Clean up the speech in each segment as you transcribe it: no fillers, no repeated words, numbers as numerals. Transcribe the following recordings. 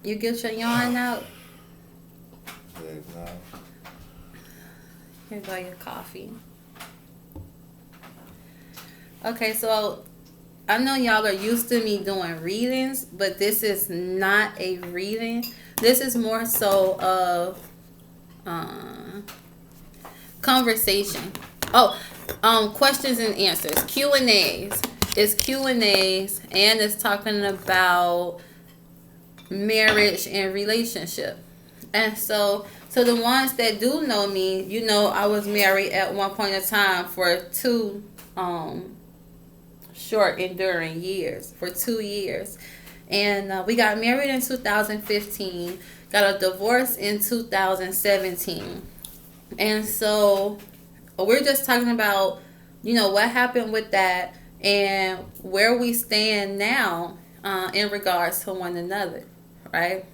You get your yarn out. Heck no. Here go your coffee. Okay, so I know y'all are used to me doing readings, but this is not a reading. This is more so of conversation. Oh, questions and answers. Q&As. It's Q&As, and it's talking about marriage and relationship. And so the ones that do know me, you know I was married at one point in time for 2 short enduring years, for 2 years. And we got married in 2015, got a divorce in 2017. And so we're just talking about, you know, what happened with that and where we stand now in regards to one another, right?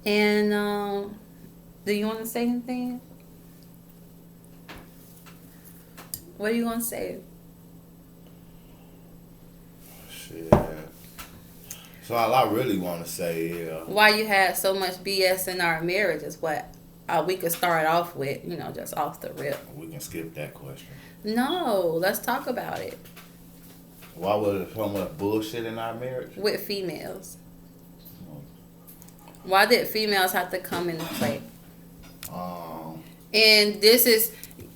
And do you want to say anything? What are you going to say? Shit. So all I really want to say is... Why you had so much BS in our marriage is what we could start off with, you know, just off the rip. We can skip that question. No, let's talk about it. Why was there so much bullshit in our marriage? With females. Why did females have to come into play? And this is,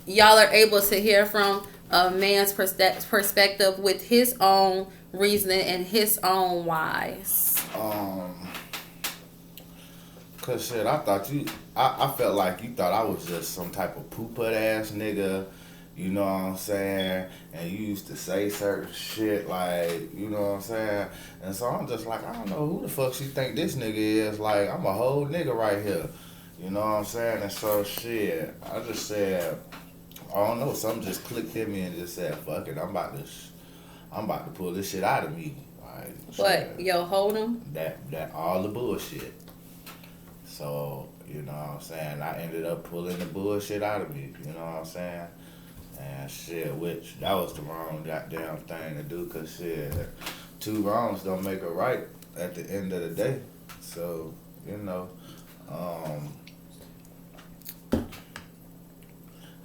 y'all are able to hear from a man's perspective with his own reasoning and his own whys. Cause shit, I thought I felt like you thought I was just some type of poop-butt ass nigga, you know what I'm saying? And you used to say certain shit like, you know what I'm saying? And so I'm just like, I don't know who the fuck she think this nigga is. Like, I'm a whole nigga right here, you know what I'm saying? And so shit, I just said, I don't know, something just clicked in me and just said, fuck it, I'm about to pull this shit out of me. Like, what, yo, hold him? That all the bullshit. So, you know what I'm saying? I ended up pulling the bullshit out of me, you know what I'm saying? And shit, which that was the wrong goddamn thing to do, cause shit, 2 wrongs don't make a right at the end of the day. So, you know,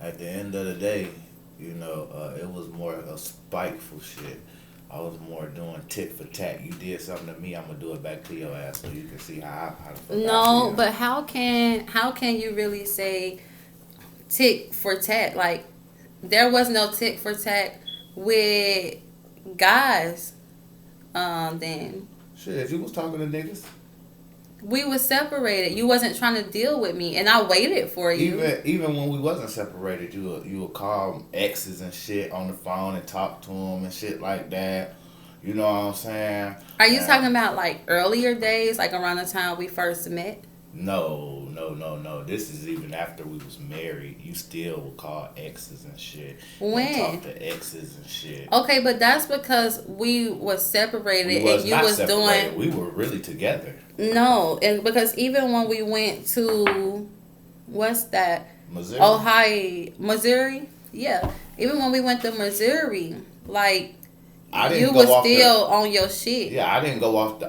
at the end of the day, you know, it was more of a spiteful shit. I was more doing tit for tat. You did something to me, I'm gonna do it back to your ass, so you can see how the fuck I feel. But how can you really say tit for tat? Like, there was no tit for tat with guys. Then shit, you was talking to niggas. We was separated. You wasn't trying to deal with me, and I waited for you. Even when we wasn't separated, you would call exes and shit on the phone and talk to them and shit like that. You know what I'm saying? Are you talking about like earlier days, like around the time we first met? No. This is even after we was married. You still would call exes and shit. When? And talk to exes and shit. Okay, but that's because we was separated and you was separated. doing. We were really together. No, and because even when we went to, what's that? Missouri. Ohio, Missouri. Yeah, even when we went to Missouri, like you was still on your shit. Yeah, I didn't go off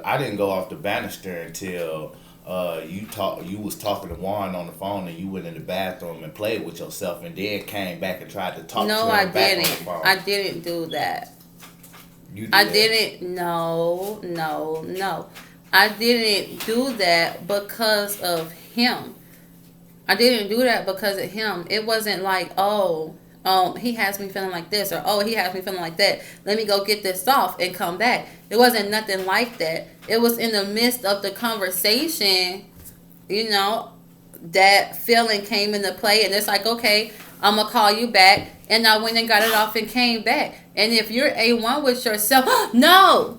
the banister until. You was talking to Juan on the phone and you went in the bathroom and played with yourself and then came back and tried to talk to him back on the phone. I didn't do that. You did. I didn't. No. I didn't do that because of him. I didn't do that because of him. It wasn't like, he has me feeling like this, or he has me feeling like that. Let me go get this off and come back. It wasn't nothing like that. It was in the midst of the conversation, you know, that feeling came into play, and it's like, okay, I'm gonna call you back, and I went and got it off and came back. And if you're A1 with yourself, no,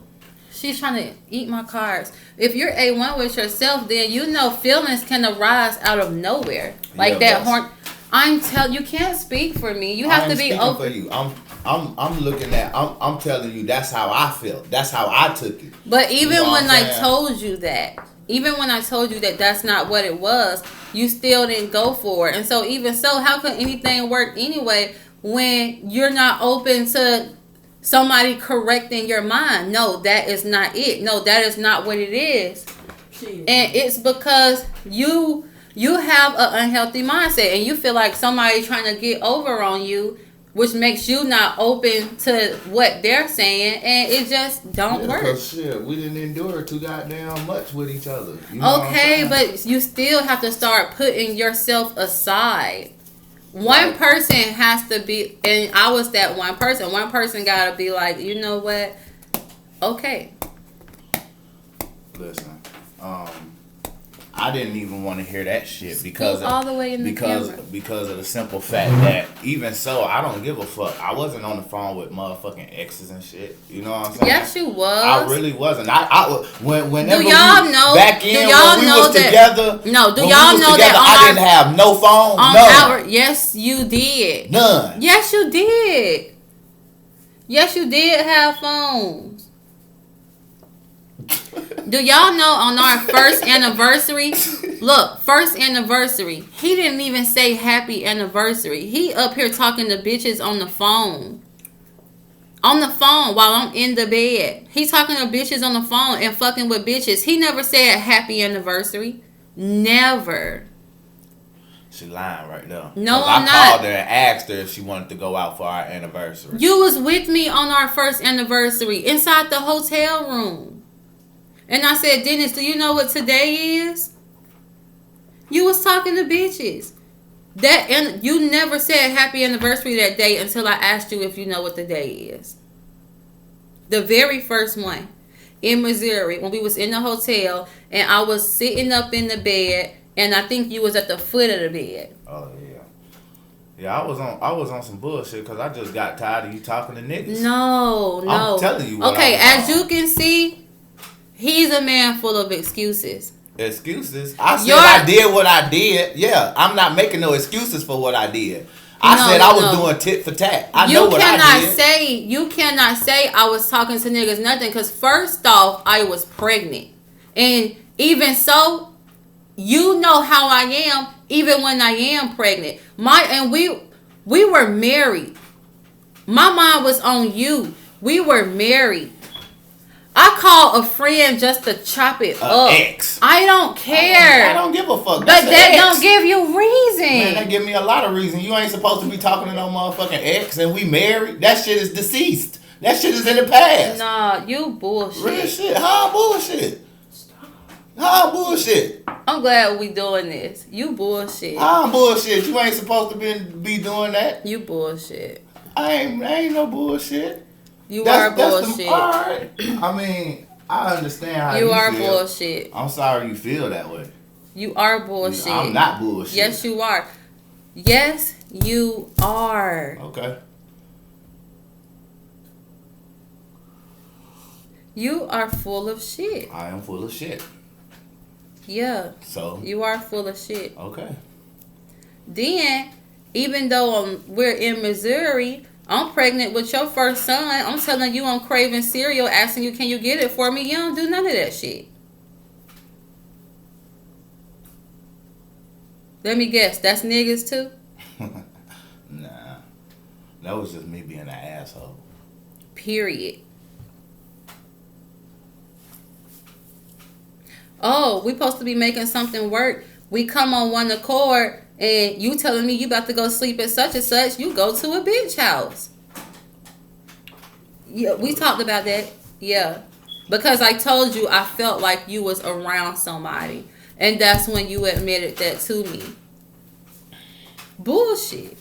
she's trying to eat my cards. If you're A1 with yourself, then you know feelings can arise out of nowhere, like that horn. You can't speak for me. You have to be open. For you. I'm looking at. I'm telling you. That's how I feel. That's how I took it. But even when I told you that, that's not what it was, you still didn't go for it. And so even so, how can anything work anyway when you're not open to somebody correcting your mind? No, that is not it. No, that is not what it is. And it's because you have an unhealthy mindset and you feel like somebody trying to get over on you, which makes you not open to what they're saying, and it just don't work. Because shit, we didn't endure too goddamn much with each other. You know okay, but you still have to start putting yourself aside. One person has to be, and I was that one person. One person gotta be like, you know what? Okay. Listen, I didn't even want to hear that shit because all the way in the camera. Because of the simple fact that even so, I don't give a fuck. I wasn't on the phone with motherfucking exes and shit. You know what I'm saying? Yes, you was. I really wasn't. Whenever do y'all know? Back in do y'all when we know was that, together. No, do when y'all we was know together, that I didn't have no phone. None. Yes, you did. None. Yes, you did. Yes, you did have phones. Do y'all know on our first anniversary? Look, first anniversary. He didn't even say happy anniversary. He up here talking to bitches on the phone. On the phone while I'm in the bed. He talking to bitches on the phone and fucking with bitches. He never said happy anniversary. Never. She lying right now. No, I I'm not. called her and asked her if she wanted to go out for our anniversary. You was with me on our first anniversary inside the hotel room. And I said, Dennis, do you know what today is? You was talking to bitches. And you never said happy anniversary that day until I asked you if you know what the day is. The very first one in Missouri when we was in the hotel and I was sitting up in the bed and I think you was at the foot of the bed. Oh yeah. Yeah, I was on some bullshit because I just got tired of you talking to niggas. No. I'm telling you what okay, I was as you can see, he's a man full of excuses. Excuses? I said I did what I did. Yeah, I'm not making no excuses for what I did. I said I was doing tit for tat. I know what I did. You cannot say I was talking to niggas nothing because first off, I was pregnant. And even so, you know how I am even when I am pregnant. We were married. My mind was on you. We were married. I call a friend just to chop it up. Ex. I don't care. I don't give a fuck. But that don't give you reason. Man, that give me a lot of reason. You ain't supposed to be talking to no motherfucking ex and we married. That shit is deceased. That shit is in the past. Nah, you bullshit. Real shit. How bullshit? How bullshit? I'm glad we doing this. You bullshit. How bullshit? You ain't supposed to be doing that. You bullshit. I ain't no bullshit. You are bullshit. Alright. I mean, I understand how you are feel. Bullshit. I'm sorry you feel that way. You are bullshit. I'm not bullshit. Yes, you are. Yes, you are. Okay. You are full of shit. I am full of shit. Yeah. So? You are full of shit. Okay. Then, even though we're in Missouri, I'm pregnant with your first son. I'm telling you I'm craving cereal, asking you, can you get it for me? You don't do none of that shit. Let me guess, that's niggas too? Nah. That was just me being an asshole. Period. Oh, we supposed to be making something work. We come on one accord and you telling me you about to go sleep at such and such, you go to a bitch house. Yeah, we talked about that. Yeah. Because I told you I felt like you was around somebody. And that's when you admitted that to me. Bullshit.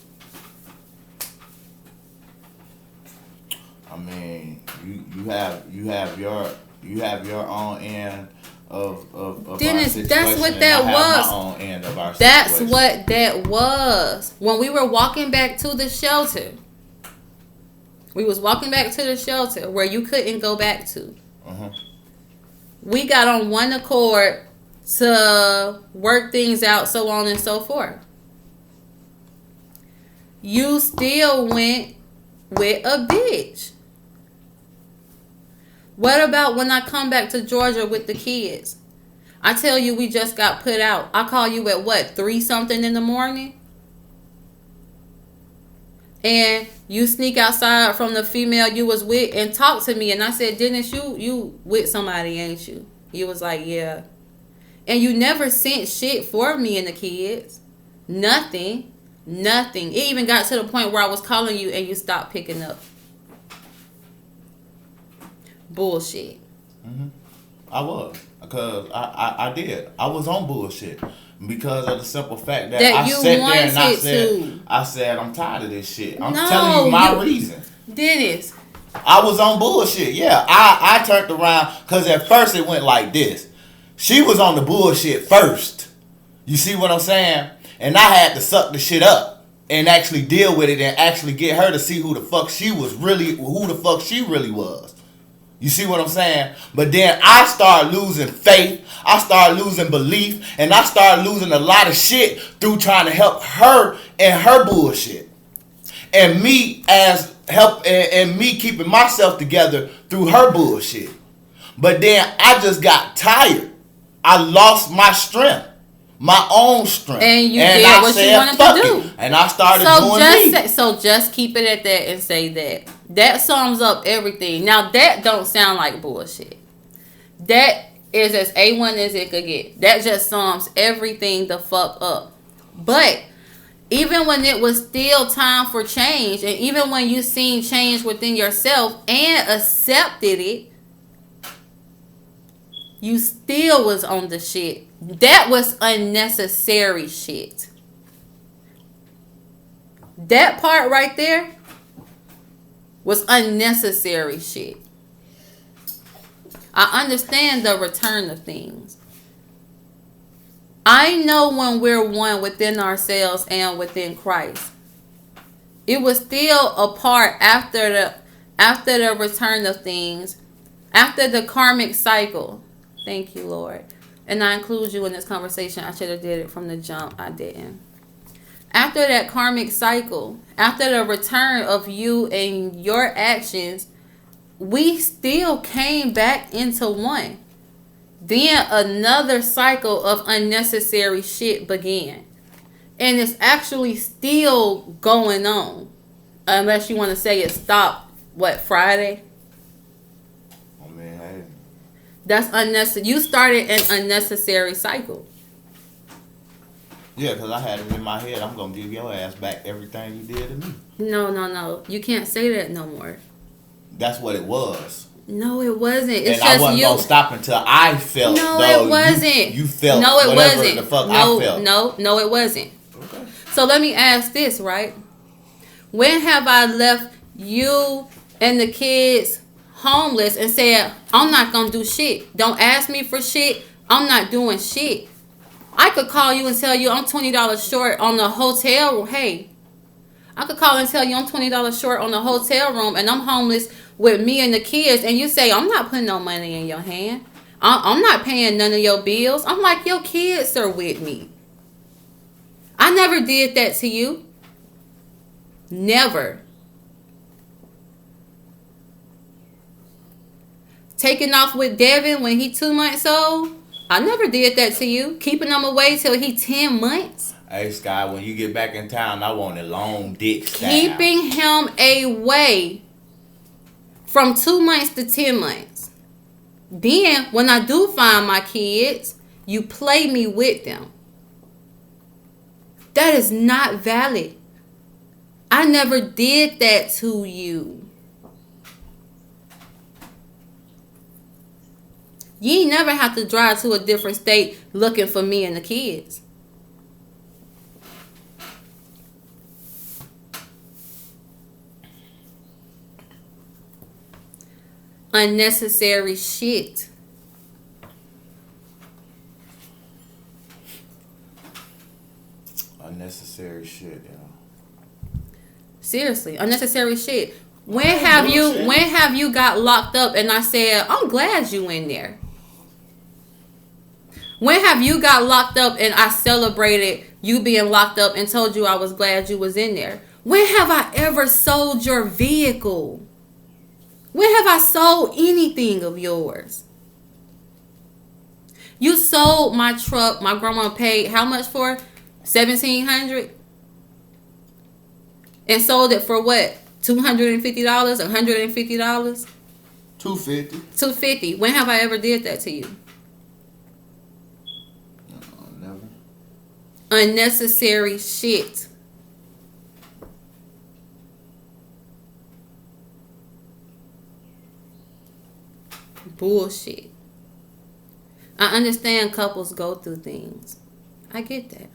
I mean, you have your own end of Dennis, our situation. that's what and that I was. have my own end of our That's situation. what that was. When we were walking back to the shelter. We was walking back to the shelter where you couldn't go back to. Uh-huh. We got on one accord to work things out, so on and so forth. You still went with a bitch. What about when I come back to Georgia with the kids? I tell you we just got put out. I call you at what, 3 something in the morning? And you sneak outside from the female you was with and talk to me. And I said, Dennis, you with somebody, ain't you? You was like, yeah. And you never sent shit for me and the kids. Nothing. Nothing. It even got to the point where I was calling you and you stopped picking up. Bullshit. Mm-hmm. I was. Because I did. I was on bullshit. Because of the simple fact that I you sat there and wanted I said, I'm tired of this shit. I'm No, telling you my reason. Dennis. I was on bullshit. Yeah, I turned around because at first it went like this. She was on the bullshit first. You see what I'm saying? And I had to suck the shit up and actually deal with it and actually get her to see who the fuck she really was. You see what I'm saying? But then I started losing faith. I started losing belief. And I started losing a lot of shit through trying to help her and her bullshit. And me and me keeping myself together through her bullshit. But then I just got tired. I lost my strength. My own strength. And you did what you wanted to do. And I started doing me. So just keep it at that and say that. That sums up everything. Now that don't sound like bullshit. That is as A1 as it could get. That just sums everything the fuck up. But even when it was still time for change, and even when you seen change within yourself and accepted it, you still was on the shit. That was unnecessary shit. That part right there was unnecessary shit. I understand the return of things. I know when we're one within ourselves and within Christ. It was still a part after the return of things, after the karmic cycle. Thank you, Lord. And I include you in this conversation. I should have did it from the jump. I didn't. After that karmic cycle, after the return of you and your actions, we still came back into one. Then another cycle of unnecessary shit began. And it's actually still going on. Unless you want to say it stopped, Friday? Oh, man, hey. That's unnecessary. You started an unnecessary cycle. Yeah, because I had it in my head, I'm going to give your ass back everything you did to me. No. You can't say that no more. That's what it was. No, it wasn't. It's and just I wasn't going to stop until I felt. No, it wasn't. You felt no, it whatever wasn't. the fuck no, I felt. No, it wasn't. Okay. So let me ask this, right? When have I left you and the kids homeless and said, I'm not going to do shit. Don't ask me for shit. I'm not doing shit. I could call you and tell you I'm $20 short on the hotel. Hey, I could call and tell you I'm $20 short on the hotel room and I'm homeless with me and the kids. And you say, I'm not putting no money in your hand. I'm not paying none of your bills. I'm like, your kids are with me. I never did that to you. Never. Taking off with Devin when he 2 months old. I never did that to you. Keeping him away till he 10 months. Hey, Sky, when you get back in town, I want a long dick style. Keeping him away from 2 months to 10 months. Then, when I do find my kids, you play me with them. That is not valid. I never did that to you. You ain't never have to drive to a different state looking for me and the kids. Unnecessary shit. Unnecessary shit, y'all. Seriously, unnecessary shit. When have you got locked up and I said, I'm glad you in there? When have you got locked up and I celebrated you being locked up and told you I was glad you was in there? When have I ever sold your vehicle? When have I sold anything of yours? You sold my truck. My grandma paid how much for? $1,700? And sold it for what? $250? $150? $250. $250. When have I ever did that to you? Unnecessary shit. Bullshit. I understand couples go through things. I get that.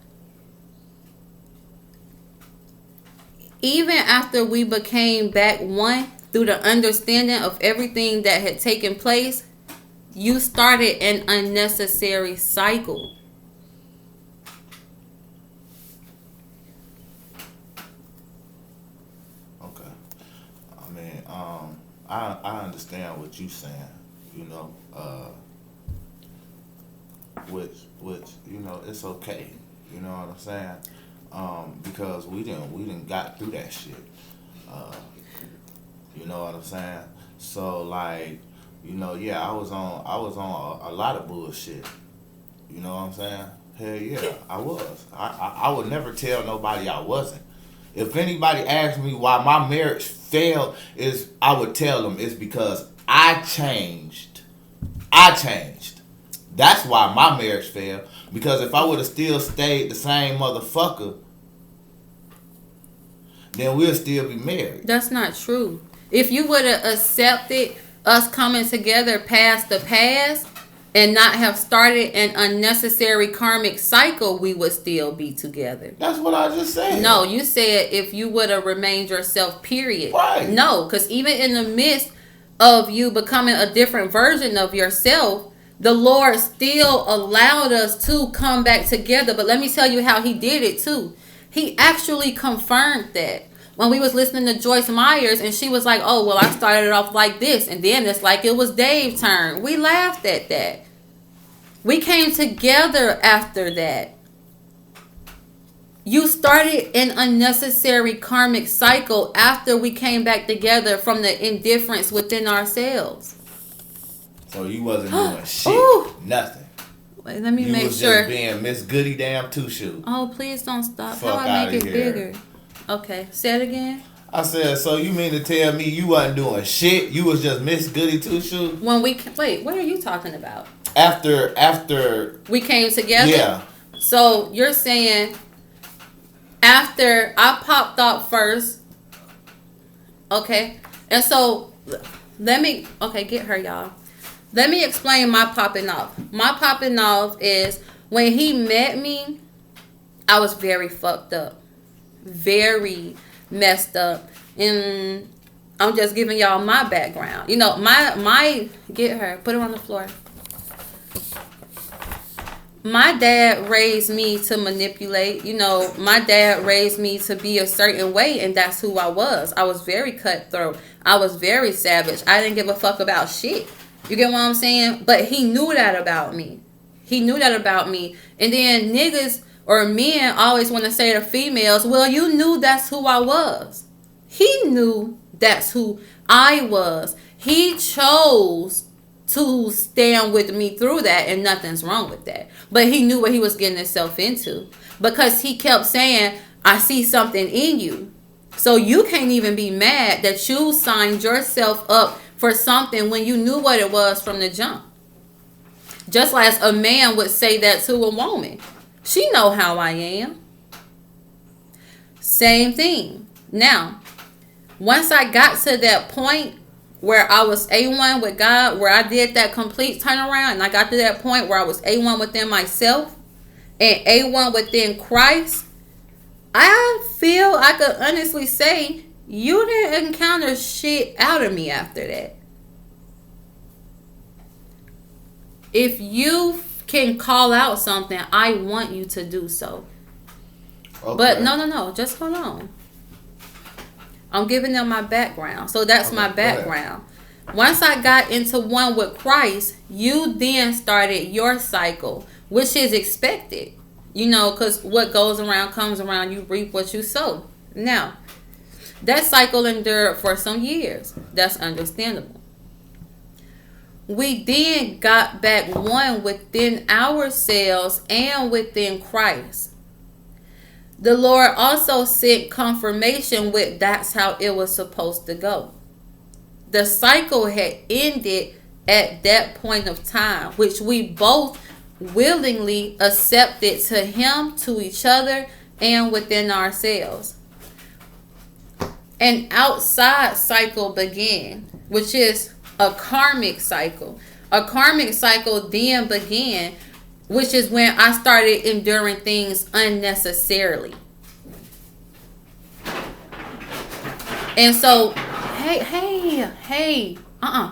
Even after we became back one through the understanding of everything that had taken place, you started an unnecessary cycle. Okay. I mean, I understand what you saying. You know, which it's okay. You know what I'm saying? Because we didn't got through that shit. Uh, you know what I'm saying? So like, yeah, I was on a lot of bullshit. You know what I'm saying? Hell yeah, I was. I would never tell nobody I wasn't. If anybody asked me why my marriage failed, is I would tell them it's because I changed. I changed. That's why my marriage failed. Because if I would have still stayed the same motherfucker, then we'll still be married. That's not true. If you would have accepted us coming together past the past and not have started an unnecessary karmic cycle, we would still be together. That's what I just said. No, you said if you would have remained yourself, period. Right. No, because even in the midst of you becoming a different version of yourself, the Lord still allowed us to come back together. But let me tell you how he did it too. He actually confirmed that. When we was listening to Joyce Myers and she was like, oh, well, I started off like this. And then it's like it was Dave's turn. We laughed at that. We came together after that. You started an unnecessary karmic cycle after we came back together from the indifference within ourselves. So you wasn't doing shit. Ooh. Nothing. Wait, let me you make was sure. Just being Miss Goody Damn Two Shoe. Oh, please don't stop. Fuck How I make outta it here. bigger? Okay, say it again. I said, so you mean to tell me you wasn't doing shit? You was just Miss Goody Two Shoe? When we wait, what are you talking about? After we came together. Yeah. So you're saying after I popped off first, okay, and so get her, y'all. Let me explain my popping off. My popping off is when he met me, I was very fucked up, very messed up, and I'm just giving y'all my background. My get her, put her on the floor. My dad raised me to manipulate. My dad raised me to be a certain way, and that's who I was. I was very cutthroat. I was very savage. I didn't give a fuck about shit. You get what I'm saying? But he knew that about me. And then niggas or men always want to say to females, well, you knew that's who I was. He knew that's who I was. He chose to stand with me through that, and nothing's wrong with that. But he knew what he was getting himself into, because he kept saying, I see something in you. So you can't even be mad that you signed yourself up for something when you knew what it was from the jump. Just like a man would say that to a woman. She know how I am. Same thing. Now, once I got to that point where I was A1 with God, where I did that complete turnaround, and I got to that point where I was A1 within myself and A1 within Christ, I feel I could honestly say you didn't encounter shit out of me after that. If you can call out something, I want you to do so. Okay. But no, just hold on. I'm giving them my background. So that's my background. Once I got into one with Christ, you then started your cycle, which is expected. Because what goes around comes around. You reap what you sow. Now, that cycle endured for some years. That's understandable. We then got back one within ourselves and within Christ. The Lord also sent confirmation with that's how it was supposed to go. The cycle had ended at that point of time, which we both willingly accepted to Him, to each other, and within ourselves. An outside cycle began, which is a karmic cycle. A karmic cycle then began, which is when I started enduring things unnecessarily. And so, hey,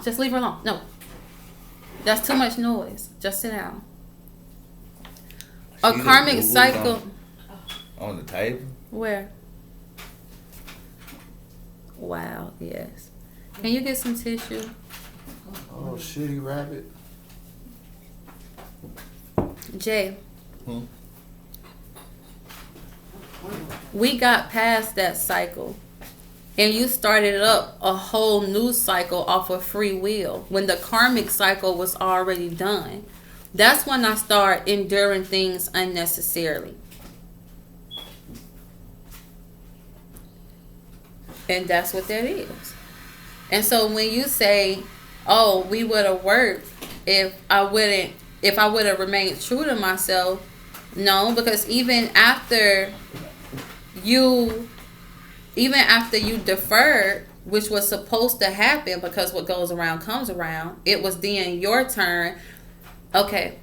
just leave her alone. No, that's too much noise. Just sit down. A karmic cycle. On the table? Where? Wow, yes. Can you get some tissue? Oh, shitty rabbit. Jay. We got past that cycle. And you started up a whole new cycle off of free will when the karmic cycle was already done. That's when I start enduring things unnecessarily. And that's what that is. And so when you say, oh, we would have worked if I would have remained true to myself, no, because even after you deferred, which was supposed to happen because what goes around comes around, it was then your turn. Okay.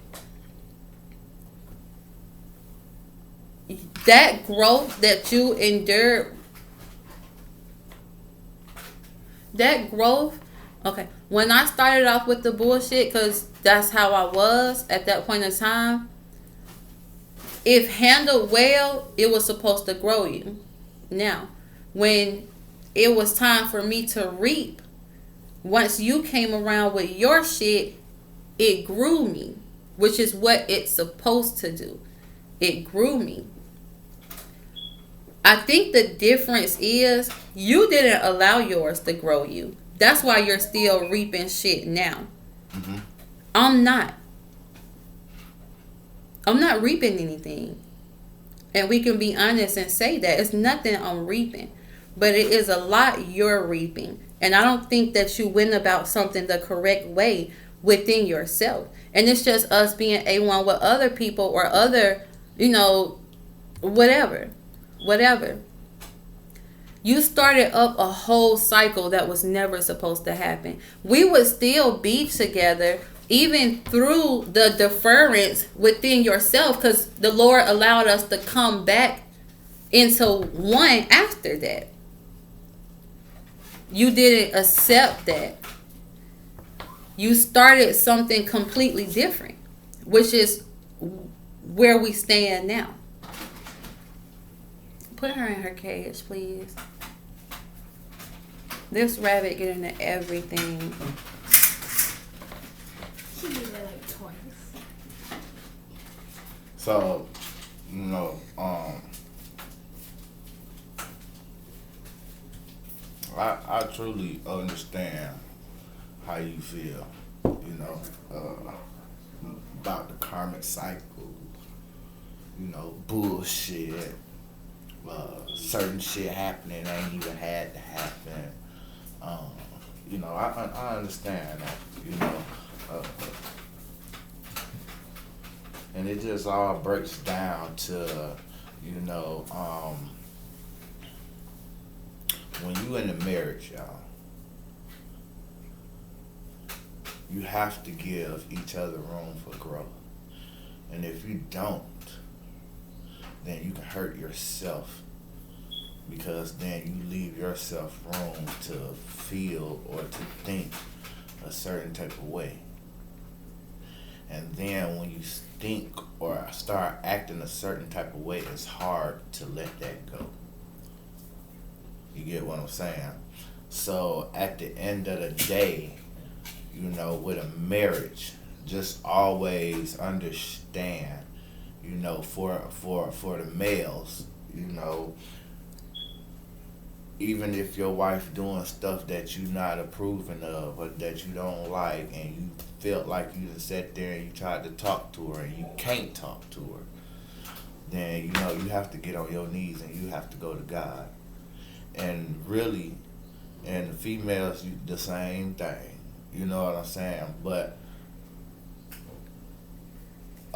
That growth that you endured, okay, when I started off with the bullshit, because that's how I was at that point in time, if handled well, it was supposed to grow you. Now, when it was time for me to reap, once you came around with your shit, it grew me, which is what it's supposed to do. It grew me. I think the difference is you didn't allow yours to grow you. That's why you're still reaping shit now. Mm-hmm. I'm not reaping anything. And we can be honest and say that. It's nothing I'm reaping. But it is a lot you're reaping. And I don't think that you went about something the correct way within yourself. And it's just us being A1 with other people or other, whatever. You started up a whole cycle that was never supposed to happen. We would still be together even through the deference within yourself, because the Lord allowed us to come back into one after that. You didn't accept that. You started something completely different, which is where we stand now. Put her in her cage, please. This rabbit get into everything. She did that like twice. So, I truly understand how you feel, about the karmic cycle, bullshit, certain shit happening ain't even had to happen. I understand that, and it just all breaks down to, when you in a marriage, y'all, you have to give each other room for growth. And if you don't, then you can hurt yourself, because then you leave yourself room to feel or to think a certain type of way. And then when you think or start acting a certain type of way, it's hard to let that go. You get what I'm saying? So at the end of the day, with a marriage, just always understand, for the males, even if your wife doing stuff that you not approving of or that you don't like, and you felt like you just sat there and you tried to talk to her and you can't talk to her, then you have to get on your knees and you have to go to God. And really, and the females, the same thing. You know what I'm saying? But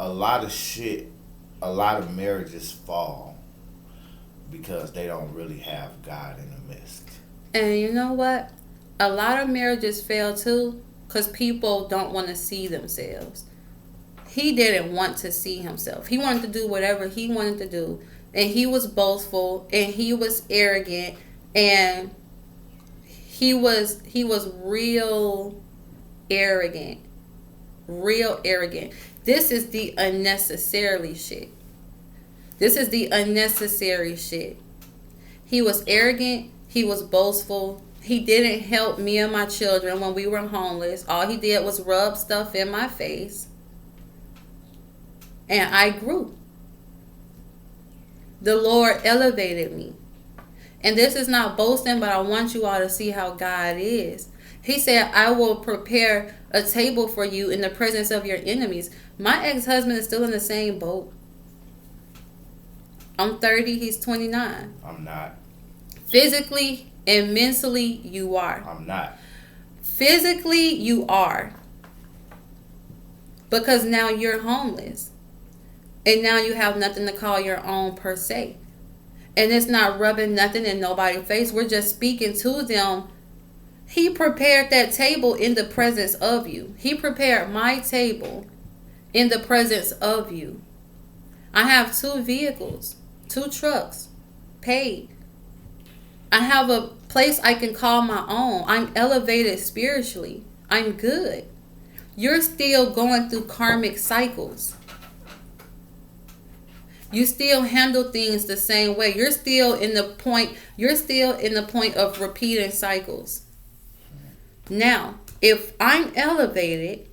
a lot of shit, a lot of marriages fall because they don't really have God in the midst. And you know what? A lot of marriages fail too because people don't want to see themselves. He didn't want to see himself. He wanted to do whatever he wanted to do. And he was boastful and he was arrogant and he was real arrogant. Real arrogant. This is the unnecessarily shit. This is the unnecessary shit. He was arrogant. He was boastful. He didn't help me and my children when we were homeless. All he did was rub stuff in my face. And I grew. The Lord elevated me. And this is not boasting, but I want you all to see how God is. He said, I will prepare a table for you in the presence of your enemies. My ex-husband is still in the same boat. I'm 30, he's 29. I'm not. Physically and mentally, you are. I'm not. Physically, you are. Because now you're homeless. And now you have nothing to call your own per se. And it's not rubbing nothing in nobody's face. We're just speaking to them. He prepared that table in the presence of you. He prepared my table in the presence of you. I have 2 vehicles, 2 trucks, paid. I have a place I can call my own. I'm elevated spiritually. I'm good. You're still going through karmic cycles. You still handle things the same way. You're still in the point of repeating cycles. Now, if I'm elevated,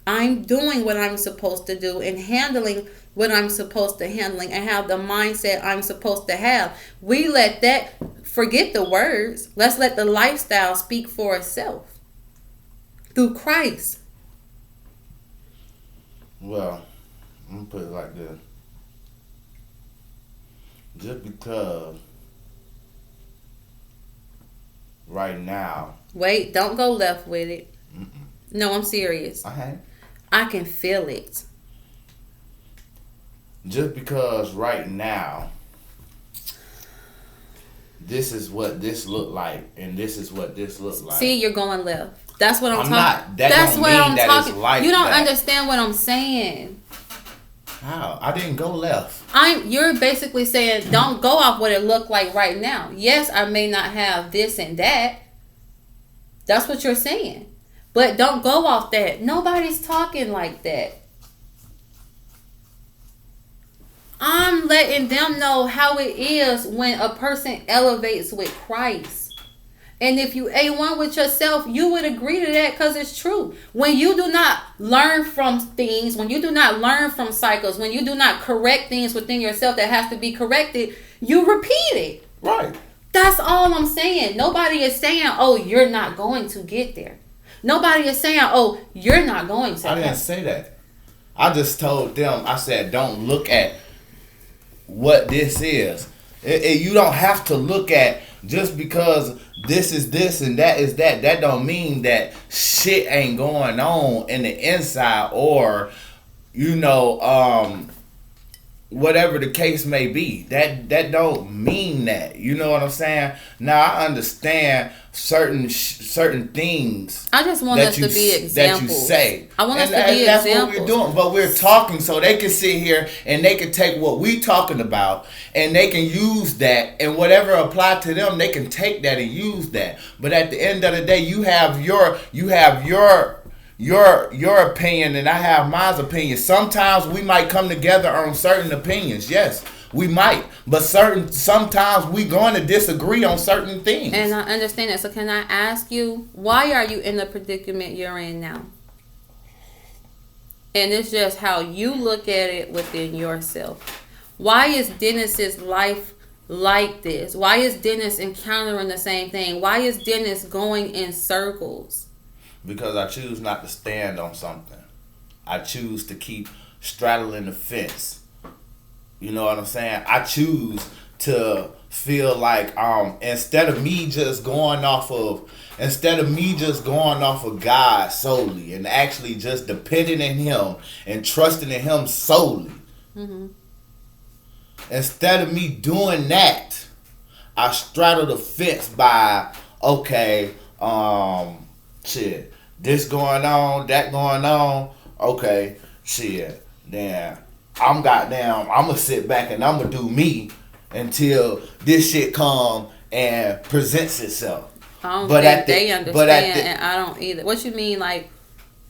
I'm doing what I'm supposed to do and handling what I'm supposed to handling and have the mindset I'm supposed to have. We let that, forget the words. Let's let the lifestyle speak for itself. Through Christ. Well, I'm going to put it like this. Just because right now. Wait, don't go left with it. Mm-mm. No, I'm serious. Okay. I can feel it. Just because right now, this is what this look like, and this is what this look like. See, you're going left. That's what I'm talking. Not. That That's don't what mean I'm that talking. it's like You don't that. understand what I'm saying. How? I didn't go left. You're basically saying don't go off what it looked like right now. Yes, I may not have this and that. That's what you're saying. But don't go off that. Nobody's talking like that. I'm letting them know how it is when a person elevates with Christ. And if you A1 with yourself, you would agree to that because it's true. When you do not learn from things, when you do not learn from cycles, when you do not correct things within yourself that has to be corrected, you repeat it. Right. That's all I'm saying. Nobody is saying, oh, you're not going to get there. Nobody is saying, oh, you're not going to. I didn't say that. I just told them, I said, don't look at what this is. You don't have to look at just because this is this and that is that. That don't mean that shit ain't going on in the inside or, whatever the case may be. That don't mean that. You know what I'm saying? Now I understand certain things. I just want us to be examples. That you say. I want us to be that's examples. What we're doing. But we're talking so they can sit here and they can take what we talking about and they can use that and whatever apply to them, they can take that and use that. But at the end of the day, you have your opinion and I have my opinion. Sometimes we might come together on certain opinions. Yes, we might. But sometimes we going to disagree on certain things. And I understand that. So can I ask you, why are you in the predicament you're in now? And it's just how you look at it within yourself. Why is Dennis's life like this? Why is Dennis encountering the same thing? Why is Dennis going in circles? Because I choose not to stand on something. I choose to keep straddling the fence. You know what I'm saying? I choose to feel like instead of me just going off of God solely and actually just depending in Him and trusting in Him solely, instead of me doing that, I straddle the fence by, okay, shit, this going on, that going on, okay, shit, then I'm gonna sit back and I'm gonna do me until this shit come and presents itself. I don't think they understand, and I don't either. What you mean, like,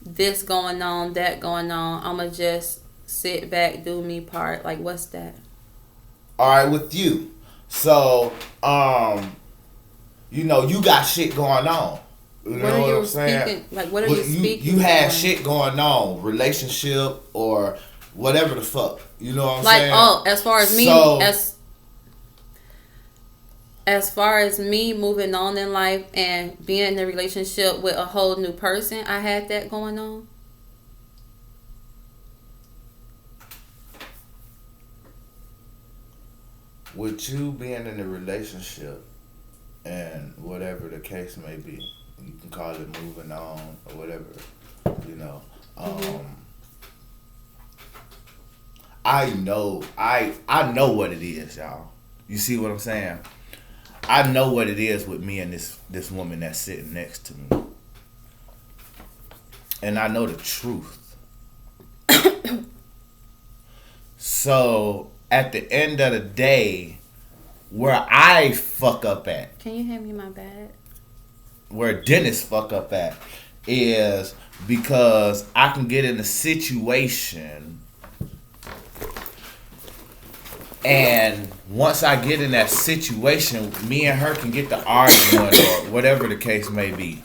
this going on, that going on, I'ma just sit back, do me part? Like, what's that? Alright, with you. So, you know, you got shit going on. You know what I'm saying? Like, what are you speaking? You had shit going on, relationship or whatever the fuck. You know what I'm saying? Like, oh, as far as me, so, as far as me moving on in life and being in a relationship with a whole new person, I had that going on. With you being in a relationship and whatever the case may be, you can call it moving on or whatever, you know. I know what it is, y'all. You see what I'm saying? I know what it is with me and this woman that's sitting next to me. And I know the truth. So, at the end of the day, where I fuck up at. Can you hand me my bag? Where Dennis fuck up at is because I can get in a situation and once I get in that situation, me and her can get to arguing or whatever the case may be.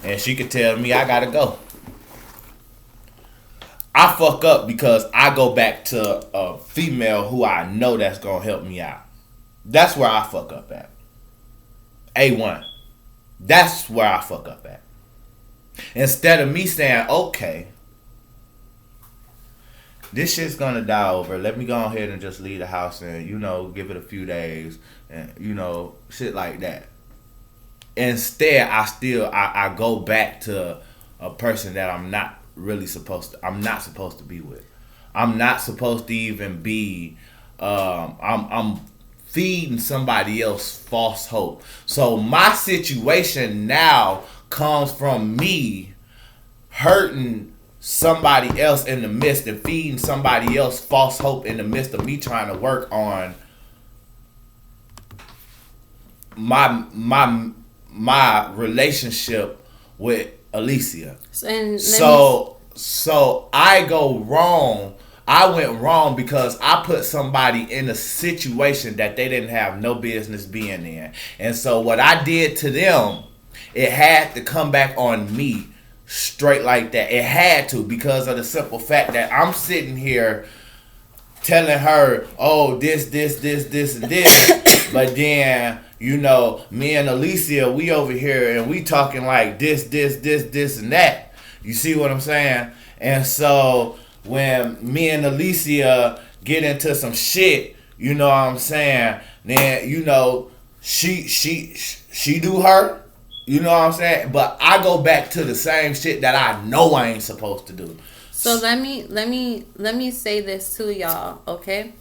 And she could tell me I gotta go. I fuck up because I go back to a female who I know that's gonna help me out. That's where I fuck up at. A1. That's where I fuck up at. Instead of me saying, okay, this shit's gonna die over. Let me go ahead and just leave the house and, you know, give it a few days and, you know, shit like that. Instead, I go back to a person that I'm not supposed to be with. I'm not supposed to even be, I'm feeding somebody else false hope. So my situation now comes from me hurting somebody else in the midst and feeding somebody else false hope in the midst of me trying to work on my relationship with Alicia. So I go wrong. I went wrong because I put somebody in a situation that they didn't have no business being in. And so what I did to them, it had to come back on me straight like that. It had to, because of the simple fact that I'm sitting here telling her, oh, this, and this. But then, you know, me and Alicia, we over here and we talking like this, and that. You see what I'm saying? And so when me and Alicia get into some shit, you know what I'm saying, then, you know, she do her, you know what I'm saying? But I go back to the same shit that I know I ain't supposed to do. So let me say this to y'all, okay?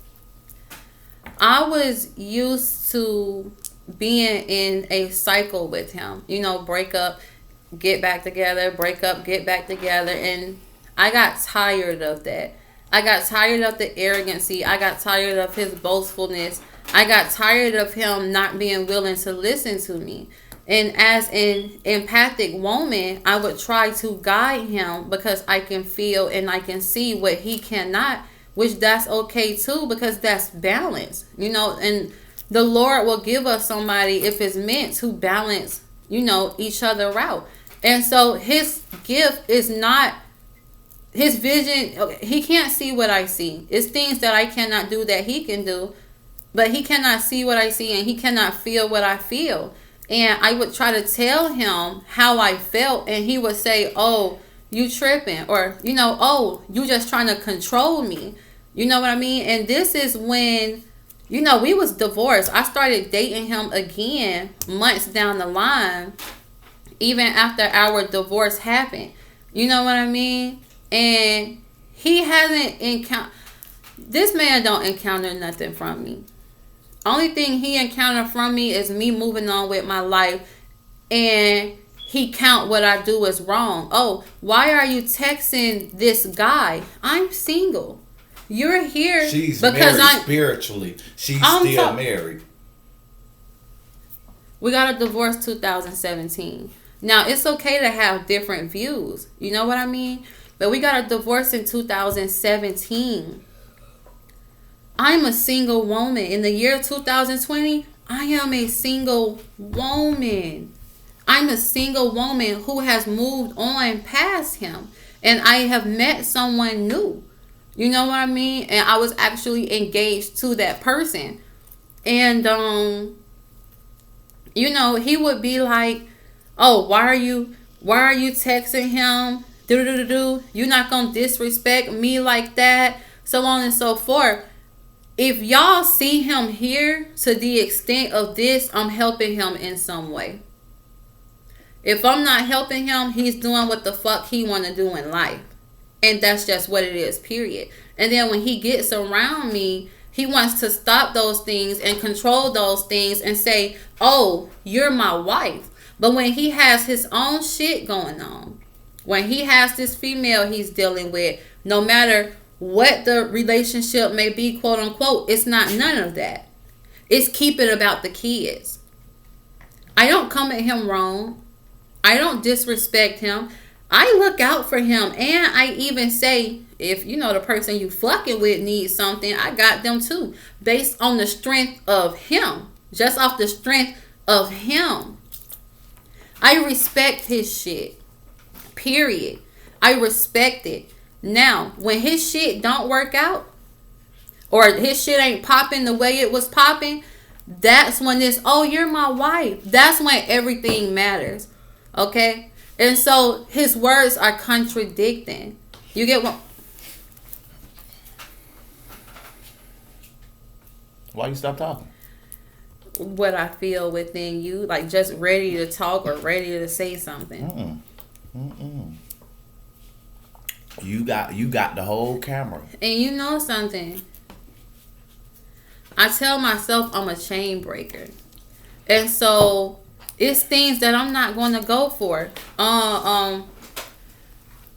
I was used to being in a cycle with him. You know, break up, get back together, break up, get back together. And I got tired of that. I got tired of the arrogancy. I got tired of his boastfulness. I got tired of him not being willing to listen to me. And as an empathic woman, I would try to guide him because I can feel and I can see what he cannot, which that's okay too, because that's balance, you know, and the Lord will give us somebody, if it's meant, to balance, you know, each other out. And so his gift is not, his vision, he can't see what I see. It's things that I cannot do that he can do, but he cannot see what I see and he cannot feel what I feel. And I would try to tell him how I felt, and he would say, oh, you tripping, or, you know, oh, you just trying to control me. You know what I mean? And this is when We was divorced. I started dating him again months down the line, even after our divorce happened. You know what I mean? And he hasn't encountered. This man don't encounter nothing from me. Only thing he encountered from me is me moving on with my life, and he count what I do as wrong. Oh, why are you texting this guy? I'm single. You're here She's because married spiritually. She's still married. We got a divorce 2017. Now, it's okay to have different views. You know what I mean? But we got a divorce in 2017. I'm a single woman. In the year 2020, I am a single woman. I'm a single woman who has moved on past him. And I have met someone new. You know what I mean? And I was actually engaged to that person. And, he would be like, oh, why are you texting him? You're not going to disrespect me like that. So on and so forth. If y'all see him here to the extent of this, I'm helping him in some way. If I'm not helping him, he's doing what the fuck he want to do in life. And that's just what it is, period. And then when he gets around me, he wants to stop those things and control those things and say, oh, you're my wife. But when he has his own shit going on, when he has this female he's dealing with, no matter what the relationship may be, quote unquote, it's not none of that. It's keep it about the kids. I don't come at him wrong. I don't disrespect him. I look out for him, and I even say, if the person you fucking with needs something, I got them too, based on the strength of him, just off the strength of him. I respect his shit, period. I respect it. Now, when his shit don't work out, or his shit ain't popping the way it was popping, that's when oh, you're my wife. That's when everything matters. Okay? And so his words are contradicting. You get what? Why you stop talking? What I feel within you, like just ready to talk or ready to say something. You got the whole camera. And you know something? I tell myself I'm a chain breaker. And so it's things that I'm not going to go for.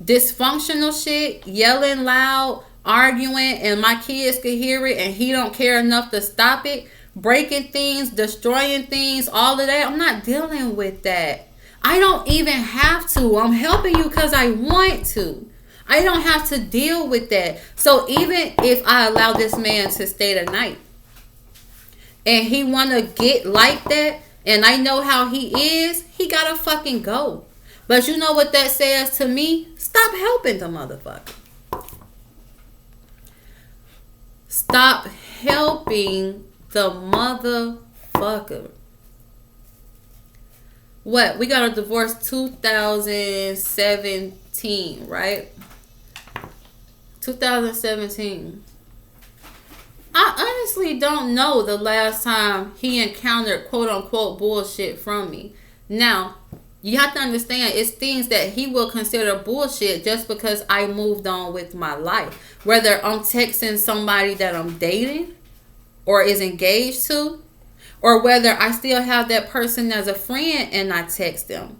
Dysfunctional shit, yelling loud, arguing, and my kids could hear it and he don't care enough to stop it. Breaking things, destroying things, all of that. I'm not dealing with that. I don't even have to. I'm helping you because I want to. I don't have to deal with that. So even if I allow this man to stay the night and he want to get like that, and I know how he is, he gotta fucking go. But you know what that says to me? Stop helping the motherfucker. Stop helping the motherfucker. What? We got a divorce 2017, right? 2017. I honestly don't know the last time he encountered quote unquote bullshit from me. Now, you have to understand it's things that he will consider bullshit just because I moved on with my life. Whether I'm texting somebody that I'm dating or is engaged to, or whether I still have that person as a friend and I text them.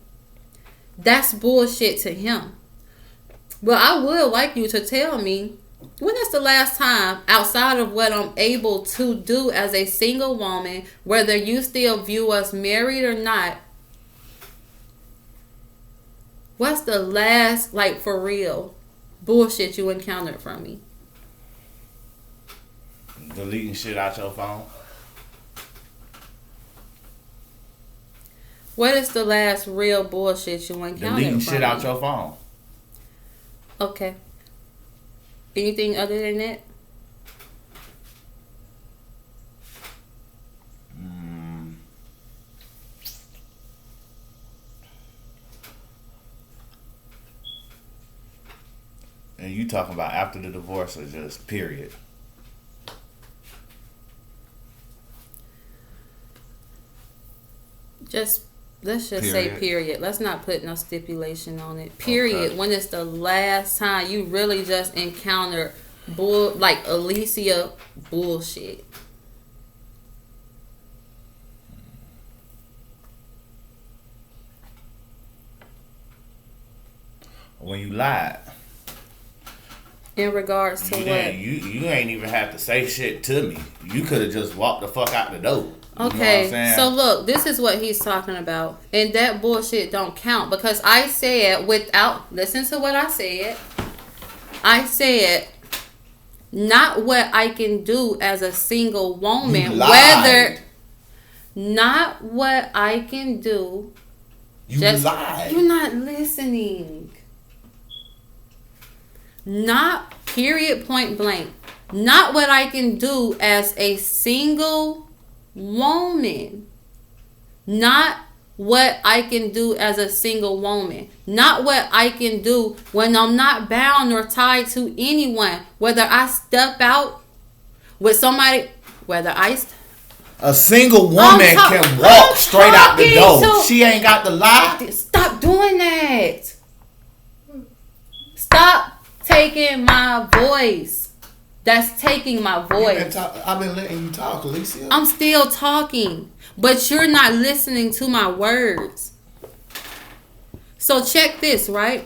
That's bullshit to him. Well, I would like you to tell me, when is the last time, outside of what I'm able to do as a single woman, whether you still view us married or not, what's the last, like for real, bullshit you encountered from me? Deleting shit out your phone. What is the last real bullshit you encountered Deleting from shit me? out your phone. Okay. Anything other than that? And you talking about after the divorce or just period? Just let's just say period. Let's not put no stipulation on it. Period. Okay. When it's the last time you really just encountered like Alicia bullshit. When you lied. In regards to what? You ain't even have to say shit to me. You could have just walked the fuck out the door. Okay, so look, this is what he's talking about. And that bullshit don't count because I said listen to what I said. I said, not what I can do as a single woman. Not what I can do. You lied. You're not listening. Not period point blank. Not what I can do as a single woman. Not what I can do as a single woman. Not what I can do when I'm not bound or tied to anyone. Whether I step out with somebody, a single woman can walk straight out the door. She ain't got to lie. Stop doing that. Stop taking my voice. That's taking my voice. I've been letting you talk, Alicia. I'm still talking, but you're not listening to my words. So check this, right?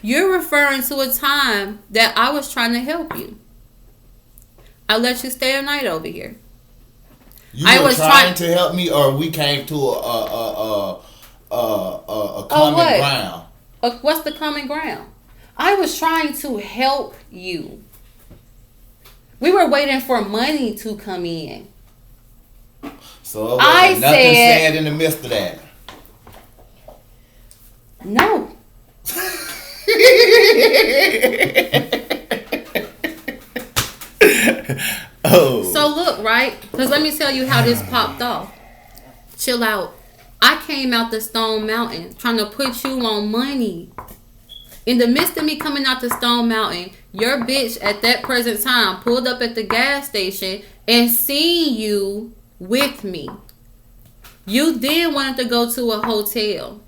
You're referring to a time that I was trying to help you. I let you stay a night over here. You were trying to help me, or we came to a common ground. What's the common ground? I was trying to help you. We were waiting for money to come in. So nothing said in the midst of that. No. Oh. So look, right? Because let me tell you how this popped off. Chill out. I came out the Stone Mountain trying to put you on money. In the midst of me coming out the Stone Mountain, your bitch at that present time pulled up at the gas station and seen you with me. You then wanted to go to a hotel.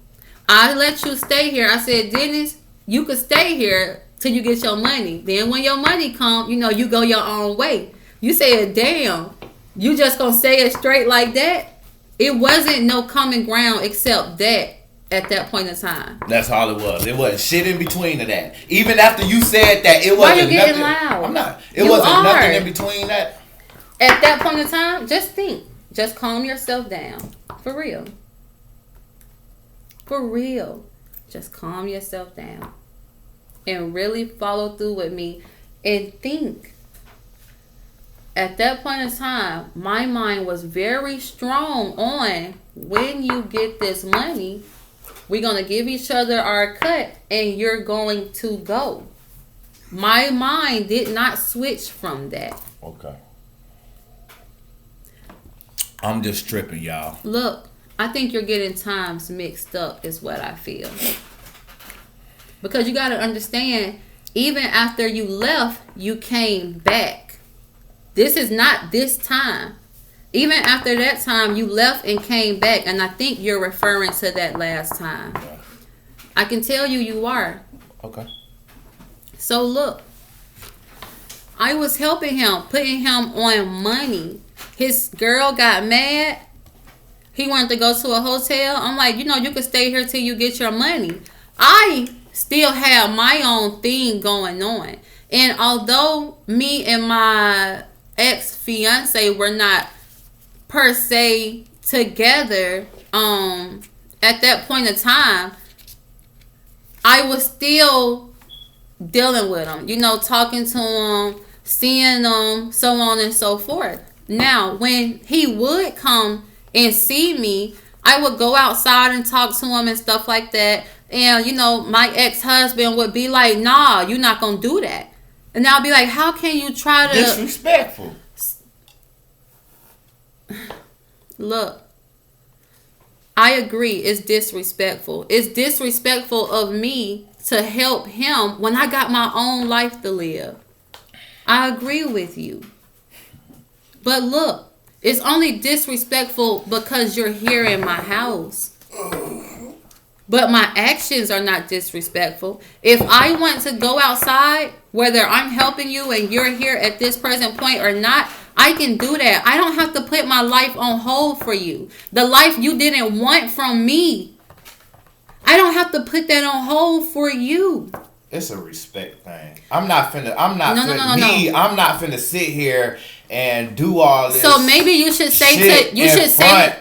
I let you stay here. I said, Dennis, you could stay here till you get your money. Then when your money come, you go your own way. You said, damn, you just gonna say it straight like that? It wasn't no common ground except that at that point in time. That's all it was. It wasn't shit in between of that. Even after you said that, it wasn't. Why you getting nothing. Loud? I'm not. It wasn't nothing in between that. At that point in time, just think. Just calm yourself down. For real. For real. Just calm yourself down. And really follow through with me. And think. At that point in time, my mind was very strong on when you get this money, we're going to give each other our cut and you're going to go. My mind did not switch from that. Okay. I'm just tripping, y'all. Look, I think you're getting times mixed up is what I feel. Because you got to understand, even after you left, you came back. This is not this time. Even after that time, you left and came back. And I think you're referring to that last time. Yeah. I can tell you are. Okay. So look. I was helping him. Putting him on money. His girl got mad. He wanted to go to a hotel. I'm like, you can stay here till you get your money. I still have my own thing going on. And although me and my ex-fiance were not per se together at that point in time, I was still dealing with him, talking to him, seeing him, so on and so forth. Now, when he would come and see me, I would go outside and talk to him and stuff like that. And, my ex-husband would be like, nah, you're not going to do that. And I'll be like, how can you try to... Disrespectful. Look, I agree. It's disrespectful. It's disrespectful of me to help him when I got my own life to live. I agree with you. But look, It's only disrespectful because you're here in my house. But my actions are not disrespectful. If I want to go outside, whether I'm helping you and you're here at this present point or not, I can do that. I don't have to put my life on hold for you. The life you didn't want from me, I don't have to put that on hold for you. It's a respect thing. I'm not finna sit here and do all this. So maybe you should say to yourself.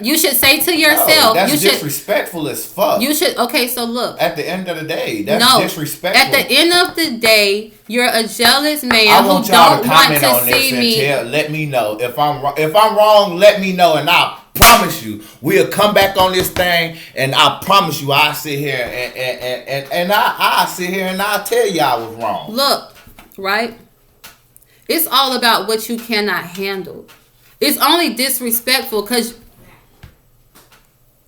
No, that's disrespectful as fuck. So look. At the end of the day, that's disrespectful. At the end of the day, you're a jealous man who don't want to see me. Let me know if I'm wrong. Let me know, and I promise you, we'll come back on this thing, and I promise you, I'll sit here and I'll sit here and I'll tell you I was wrong. Look, right? It's all about what you cannot handle. It's only disrespectful because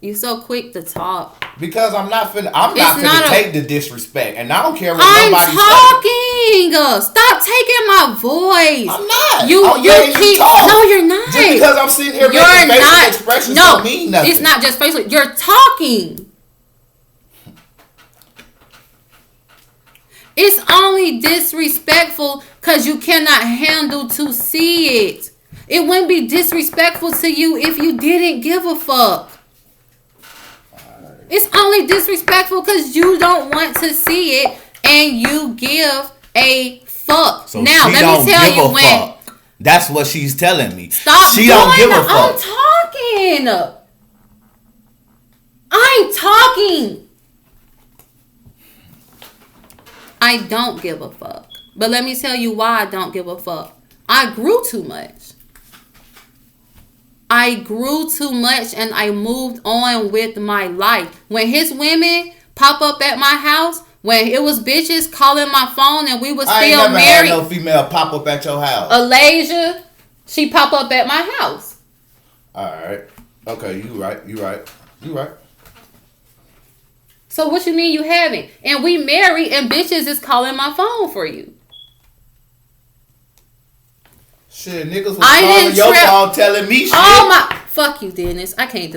you're so quick to talk. Because I'm not finna take the disrespect, and I don't care what nobody's saying. I'm talking. Stop taking my voice. I'm not. You talk. No, you're not. Just because I'm sitting here making facial expressions don't mean nothing. It's not just facial. You're talking. It's only disrespectful because you cannot handle to see it. It wouldn't be disrespectful to you if you didn't give a fuck. It's only disrespectful because you don't want to see it and you give a fuck. So now, let me tell you when. Fuck. That's what she's telling me. Stop. She don't give a fuck. I'm talking. I don't give a fuck. But let me tell you why I don't give a fuck. I grew too much. And I moved on with my life. When his women pop up at my house, when it was bitches calling my phone and we was still married. I ain't never had no female pop up at your house. Alasia, she pop up at my house. Alright. Okay, you right. So what you mean you haven't? And we married and bitches is calling my phone for you. Shit, niggas was calling your phone telling me shit. Oh my, fuck you, Dennis. I can't do